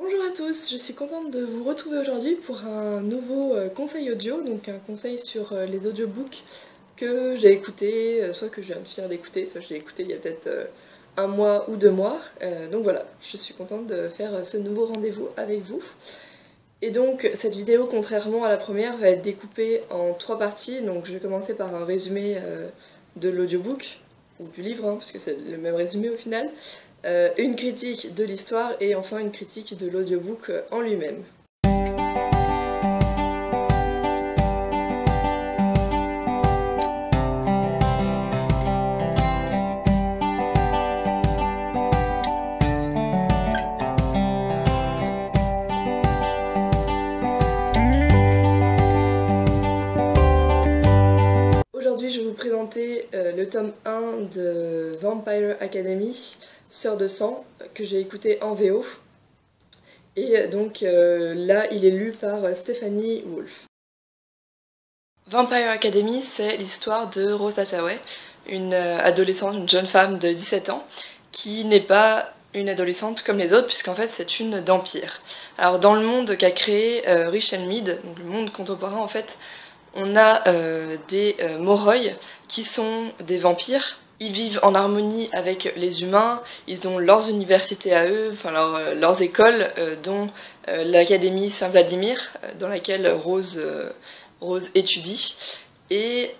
Bonjour à tous, je suis contente de vous retrouver aujourd'hui pour un nouveau conseil audio, donc un conseil sur les audiobooks que j'ai écouté, soit que je viens de finir d'écouter, soit que je l'ai écouté il y a peut-être un mois ou 2 mois. Donc voilà, je suis contente de faire ce nouveau rendez-vous avec vous. Et donc cette vidéo, contrairement à la première, va être découpée en 3 parties. Donc je vais commencer par un résumé de l'audiobook, ou du livre, hein, puisque c'est le même résumé au final. Une critique de l'histoire et enfin une critique de l'audiobook en lui-même. Aujourd'hui, je vais vous présenter le tome 1 de Vampire Academy, Sœur de sang, que j'ai écouté en VO. Et donc là, il est lu par Stephanie Wolfe. Vampire Academy, c'est l'histoire de Rose Hathaway, une adolescente, une jeune femme de 17 ans, qui n'est pas une adolescente comme les autres, puisqu'en fait c'est une vampire. Alors dans le monde qu'a créé Richard Mead, donc le monde contemporain en fait, on a des Moroi qui sont des vampires. Ils vivent en harmonie avec les humains, ils ont leurs universités à eux, enfin leurs écoles, dont l'Académie Saint-Vladimir, dans laquelle Rose étudie. Et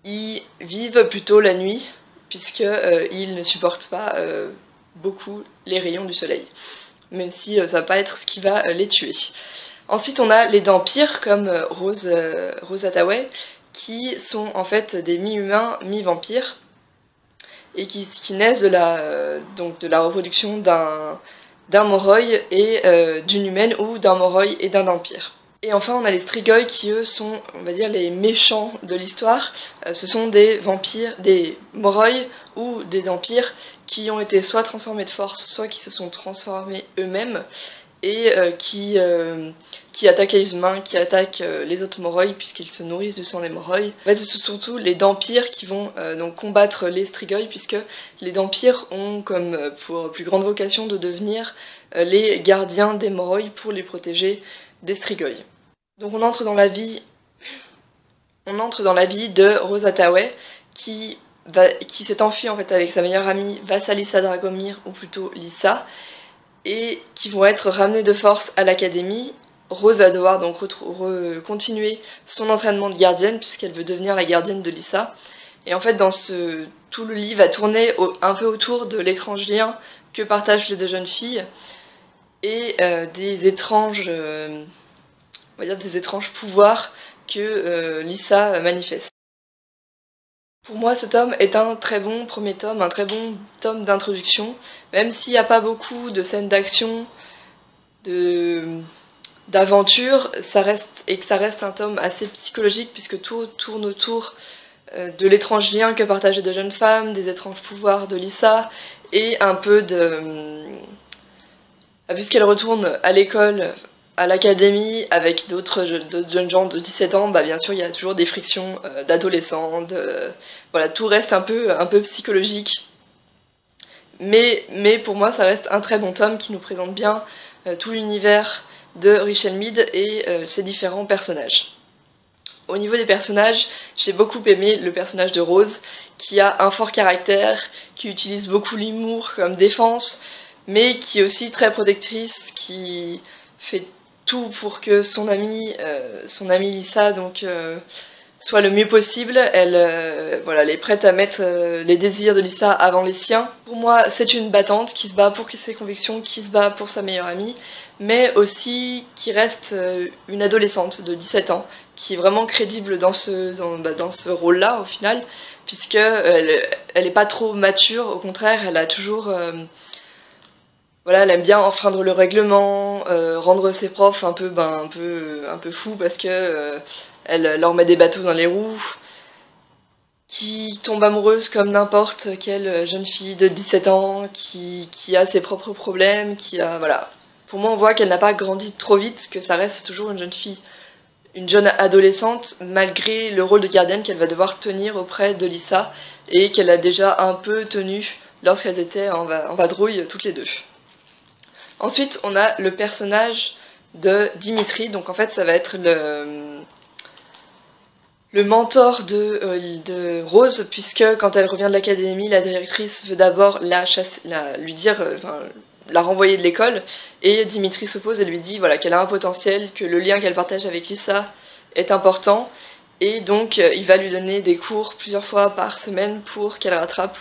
ils vivent plutôt la nuit, puisqu'ils ne supportent pas beaucoup les rayons du soleil, même si ça va pas être ce qui va les tuer. Ensuite, on a les vampires comme Rose Hathaway, qui sont en fait des mi-humains, mi-vampires, et qui naissent de la reproduction d'un Moroi et d'une humaine, ou d'un Moroi et d'un vampire. Et enfin, on a les Strigoi qui, eux, sont, on va dire, les méchants de l'histoire. Ce sont des vampires, des Moroi ou des vampires qui ont été soit transformés de force, soit qui se sont transformés eux-mêmes, et qui attaquent les humains, qui attaquent les autres Moroi, puisqu'ils se nourrissent du sang des Moroi. En fait, ce sont surtout les vampires qui vont donc combattre les Strigoi, puisque les vampires ont comme pour plus grande vocation de devenir les gardiens des Moroi pour les protéger des Strigoi. Donc on entre dans la vie de Rose Hathaway, qui s'est enfuie en fait avec sa meilleure amie Vassalissa Dragomir, ou plutôt Lissa, et qui vont être ramenés de force à l'académie. Rose va devoir donc continuer son entraînement de gardienne, puisqu'elle veut devenir la gardienne de Lissa. Et en fait, tout le livre va tourner un peu autour de l'étrange lien que partagent les deux jeunes filles, et des étranges pouvoirs que Lissa manifeste. Pour moi, ce tome est un très bon premier tome, un très bon tome d'introduction, même s'il n'y a pas beaucoup de scènes d'action, d'aventure, ça reste un tome assez psychologique, puisque tout tourne autour de l'étrange lien que partagent les deux jeunes femmes, des étranges pouvoirs de Lissa, et un peu puisqu'elle retourne à l'école, à l'académie, avec d'autres jeunes gens de 17 ans, bien sûr il y a toujours des frictions d'adolescents, voilà, tout reste un peu psychologique. Mais pour moi ça reste un très bon tome qui nous présente bien tout l'univers de Richard Mead et ses différents personnages. Au niveau des personnages, j'ai beaucoup aimé le personnage de Rose, qui a un fort caractère, qui utilise beaucoup l'humour comme défense, mais qui est aussi très protectrice, qui fait tout pour que son amie Lissa soit le mieux possible. Elle est prête à mettre les désirs de Lissa avant les siens. Pour moi, c'est une battante qui se bat pour ses convictions, qui se bat pour sa meilleure amie, mais aussi qui reste une adolescente de 17 ans, qui est vraiment crédible dans ce rôle-là au final, puisque elle est pas trop mature, au contraire, elle a toujours elle aime bien enfreindre le règlement, rendre ses profs un peu fous, parce que elle leur met des bateaux dans les roues, qui tombe amoureuse comme n'importe quelle jeune fille de 17 ans, qui a ses propres problèmes, voilà. Pour moi, on voit qu'elle n'a pas grandi trop vite, que ça reste toujours une jeune fille, une jeune adolescente, malgré le rôle de gardienne qu'elle va devoir tenir auprès de Lissa, et qu'elle a déjà un peu tenu lorsqu'elles étaient en vadrouille toutes les deux. Ensuite, on a le personnage de Dimitri, donc en fait ça va être le mentor de Rose, puisque quand elle revient de l'académie, la directrice veut d'abord lui dire, la renvoyer de l'école, et Dimitri s'oppose et lui dit voilà, qu'elle a un potentiel, que le lien qu'elle partage avec Lisa est important, et donc il va lui donner des cours plusieurs fois par semaine pour qu'elle rattrape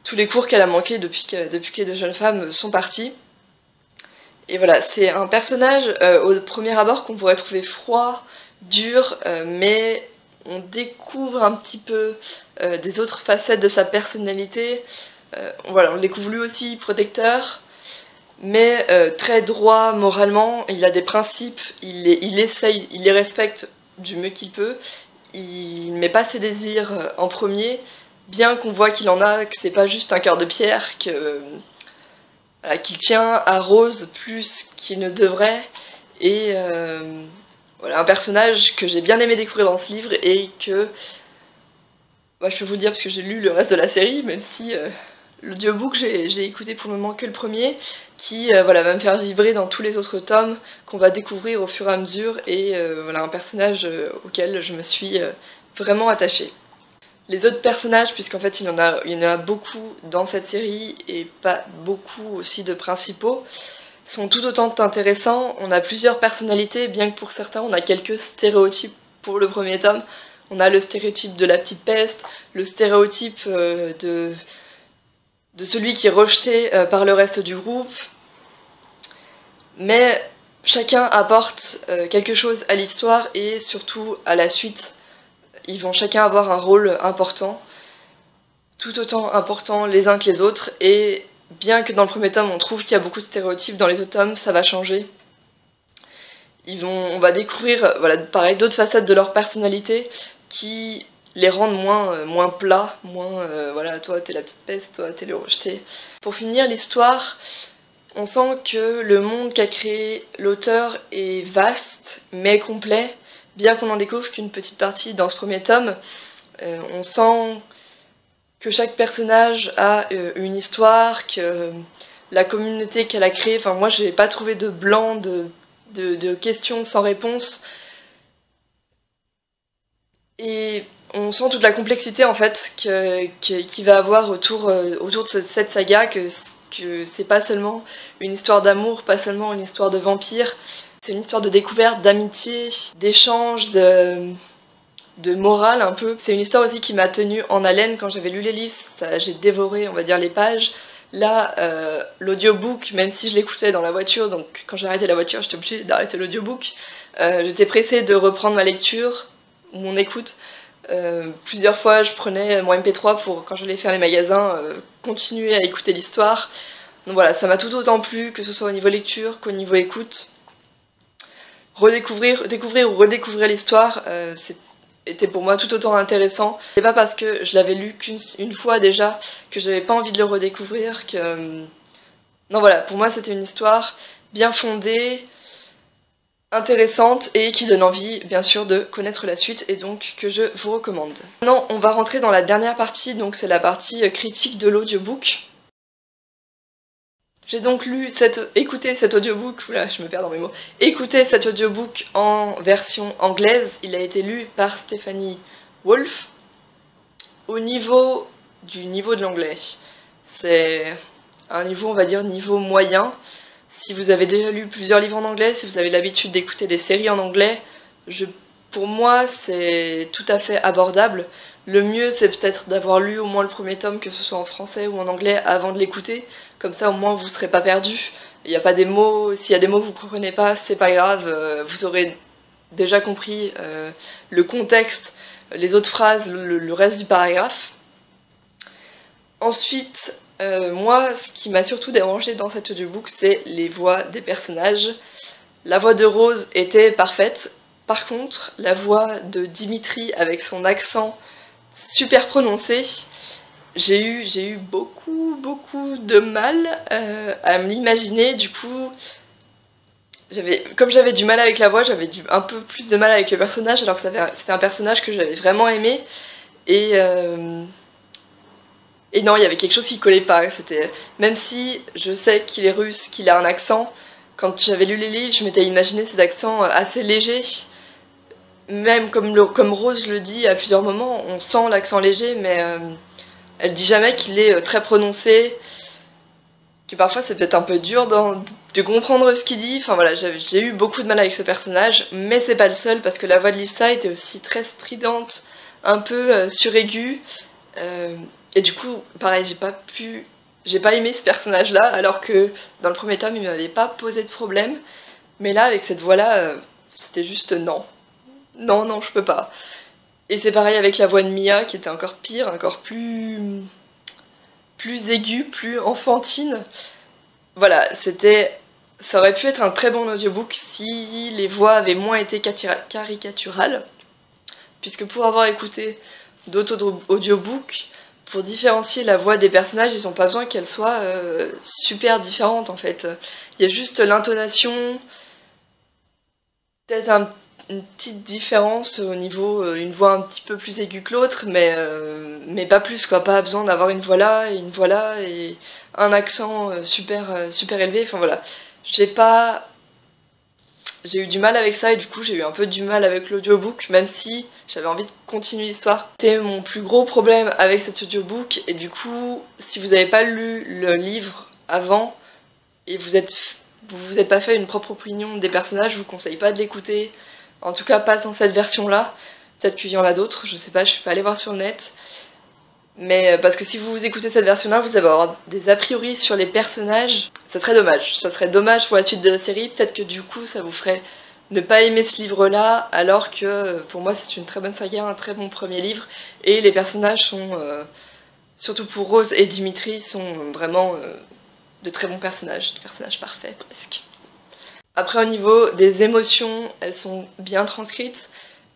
tous les cours qu'elle a manqués depuis que les deux jeunes femmes sont parties. Et voilà, c'est un personnage au premier abord qu'on pourrait trouver froid, dur, mais on découvre un petit peu des autres facettes de sa personnalité. Voilà, on le découvre lui aussi protecteur, mais très droit moralement. Il a des principes, il les respecte du mieux qu'il peut. Il met pas ses désirs en premier, bien qu'on voit qu'il en a, que c'est pas juste un cœur de pierre, qu'il tient à Rose plus qu'il ne devrait, et voilà, un personnage que j'ai bien aimé découvrir dans ce livre et que je peux vous le dire parce que j'ai lu le reste de la série, même si l'audiobook j'ai écouté pour le moment que le premier, qui va me faire vibrer dans tous les autres tomes qu'on va découvrir au fur et à mesure, et voilà, un personnage auquel je me suis vraiment attachée. Les autres personnages, puisqu'en fait il y en a beaucoup dans cette série et pas beaucoup aussi de principaux, sont tout autant intéressants. On a plusieurs personnalités, bien que pour certains on a quelques stéréotypes. Pour le premier tome, on a le stéréotype de la petite peste, le stéréotype de celui qui est rejeté par le reste du groupe, mais chacun apporte quelque chose à l'histoire et surtout à la suite. Ils vont chacun avoir un rôle important, tout autant important les uns que les autres, et bien que dans le premier tome on trouve qu'il y a beaucoup de stéréotypes, dans les autres tomes ça va changer. On va découvrir pareil, d'autres facettes de leur personnalité qui les rendent moins plats, voilà, toi t'es la petite peste, toi t'es le rejeté. Pour finir l'histoire, on sent que le monde qu'a créé l'auteur est vaste mais complet. Bien qu'on n'en découvre qu'une petite partie dans ce premier tome, on sent que chaque personnage a une histoire, que la communauté qu'elle a créée, moi j'ai pas trouvé de blanc, de questions sans réponse. Et on sent toute la complexité en fait qu'il va avoir autour de cette saga, que c'est pas seulement une histoire d'amour, pas seulement une histoire de vampire. C'est une histoire de découverte, d'amitié, d'échange, de morale un peu. C'est une histoire aussi qui m'a tenue en haleine quand j'avais lu les livres. J'ai dévoré, on va dire, les pages. Là, l'audiobook, même si je l'écoutais dans la voiture, donc quand j'ai arrêté la voiture, j'étais obligée d'arrêter l'audiobook. J'étais pressée de reprendre ma lecture, mon écoute. Plusieurs fois, je prenais mon MP3 pour, quand j'allais faire les magasins, continuer à écouter l'histoire. Donc voilà, ça m'a tout autant plu, que ce soit au niveau lecture qu'au niveau écoute. Découvrir ou redécouvrir l'histoire, était pour moi tout autant intéressant. C'est pas parce que je l'avais lu qu'une fois déjà que j'avais pas envie de le redécouvrir, non voilà, pour moi c'était une histoire bien fondée, intéressante et qui donne envie bien sûr de connaître la suite, et donc que je vous recommande. Maintenant on va rentrer dans la dernière partie, donc c'est la partie critique de l'audiobook. J'ai donc écouté cet audiobook, oula, je me perds dans mes mots, écouté cet audiobook en version anglaise. Il a été lu par Stephanie Wolfe. Au niveau de l'anglais, c'est un niveau, on va dire, niveau moyen. Si vous avez déjà lu plusieurs livres en anglais, si vous avez l'habitude d'écouter des séries en anglais, pour moi c'est tout à fait abordable. Le mieux c'est peut-être d'avoir lu au moins le premier tome, que ce soit en français ou en anglais, avant de l'écouter. Comme ça au moins vous serez pas perdu. Il n'y a pas des mots, s'il y a des mots que vous ne comprenez pas, c'est pas grave, vous aurez déjà compris le contexte, les autres phrases, le reste du paragraphe. Ensuite, moi ce qui m'a surtout dérangé dans cet audiobook, c'est les voix des personnages. La voix de Rose était parfaite. Par contre, la voix de Dimitri avec son accent super prononcé, j'ai eu beaucoup de mal à me l'imaginer. Du coup, comme j'avais du mal avec la voix, j'avais un peu plus de mal avec le personnage, alors que c'était un personnage que j'avais vraiment aimé. Et Et non, il y avait quelque chose qui collait pas. C'était même si je sais qu'il est russe, qu'il a un accent. Quand j'avais lu les livres, je m'étais imaginé ces accents assez légers. Même comme Rose le dit à plusieurs moments, on sent l'accent léger, mais elle dit jamais qu'il est très prononcé. Que parfois c'est peut-être un peu dur de comprendre ce qu'il dit. Enfin voilà, j'ai eu beaucoup de mal avec ce personnage, mais c'est pas le seul parce que la voix de Lisa était aussi très stridente, un peu suraiguë. Et du coup, pareil, j'ai pas aimé ce personnage-là, alors que dans le premier tome, il m'avait pas posé de problème. Mais là, avec cette voix-là, c'était juste non. Non, non, je peux pas. Et c'est pareil avec la voix de Mia, qui était encore pire, encore plus aiguë, plus enfantine. Voilà, ça aurait pu être un très bon audiobook si les voix avaient moins été caricaturales. Puisque pour avoir écouté d'autres audiobooks, pour différencier la voix des personnages, ils n'ont pas besoin qu'elle soit super différente en fait. Il y a juste l'intonation, peut-être une petite différence au niveau, une voix un petit peu plus aiguë que l'autre, mais pas plus quoi, pas besoin d'avoir une voix là et un accent super élevé, enfin voilà. J'ai eu du mal avec ça et du coup j'ai eu un peu du mal avec l'audiobook, même si j'avais envie de continuer l'histoire. C'était mon plus gros problème avec cet audiobook et du coup, si vous n'avez pas lu le livre avant et vous vous êtes pas fait une propre opinion des personnages, je vous conseille pas de l'écouter. En tout cas, pas dans cette version-là. Peut-être qu'il y en a d'autres, je sais pas, je suis pas allée voir sur le net. Mais parce que si vous écoutez cette version-là, vous allez avoir des a priori sur les personnages. Ça serait dommage. Ça serait dommage pour la suite de la série. Peut-être que du coup, ça vous ferait ne pas aimer ce livre-là, alors que pour moi, c'est une très bonne saga, un très bon premier livre. Et les personnages sont, surtout pour Rose et Dimitri, sont vraiment de très bons personnages. Des personnages parfaits, presque. Après, au niveau des émotions, elles sont bien transcrites,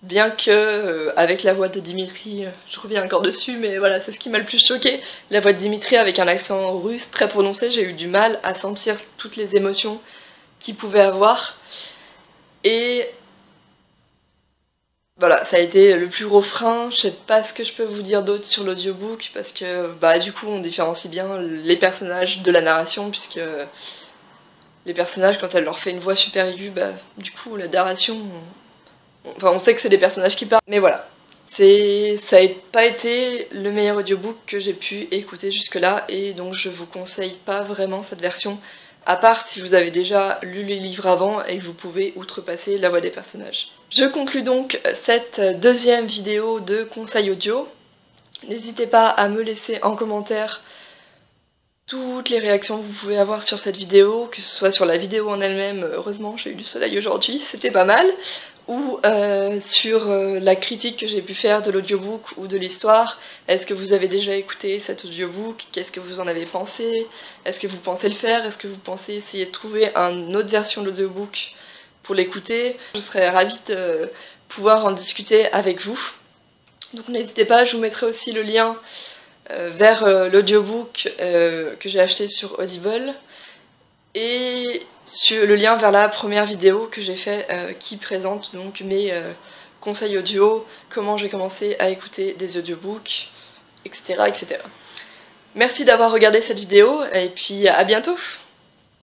bien que, avec la voix de Dimitri, je reviens encore dessus, mais voilà, c'est ce qui m'a le plus choqué. La voix de Dimitri avec un accent russe très prononcé, j'ai eu du mal à sentir toutes les émotions qu'il pouvait avoir. Et voilà, ça a été le plus gros frein. Je sais pas ce que je peux vous dire d'autre sur l'audiobook, parce que bah du coup on différencie bien les personnages de la narration, puisque les personnages, quand elle leur fait une voix super aiguë, bah, du coup, la narration... Enfin, on sait que c'est des personnages qui parlent. Mais voilà. Ça n'a pas été le meilleur audiobook que j'ai pu écouter jusque-là, et donc je vous conseille pas vraiment cette version, à part si vous avez déjà lu les livres avant et que vous pouvez outrepasser la voix des personnages. Je conclus donc cette deuxième vidéo de conseils audio. N'hésitez pas à me laisser en commentaire toutes les réactions que vous pouvez avoir sur cette vidéo, que ce soit sur la vidéo en elle-même, heureusement j'ai eu du soleil aujourd'hui, c'était pas mal, ou sur la critique que j'ai pu faire de l'audiobook ou de l'histoire. Est-ce que vous avez déjà écouté cet audiobook? Qu'est-ce que vous en avez pensé? Est-ce que vous pensez le faire? Est-ce que vous pensez essayer de trouver une autre version de l'audiobook pour l'écouter? Je serais ravie de pouvoir en discuter avec vous. Donc n'hésitez pas, je vous mettrai aussi le lien vers l'audiobook que j'ai acheté sur Audible et sur le lien vers la première vidéo que j'ai fait qui présente donc mes conseils audio, comment j'ai commencé à écouter des audiobooks, etc. etc. Merci d'avoir regardé cette vidéo et puis à bientôt!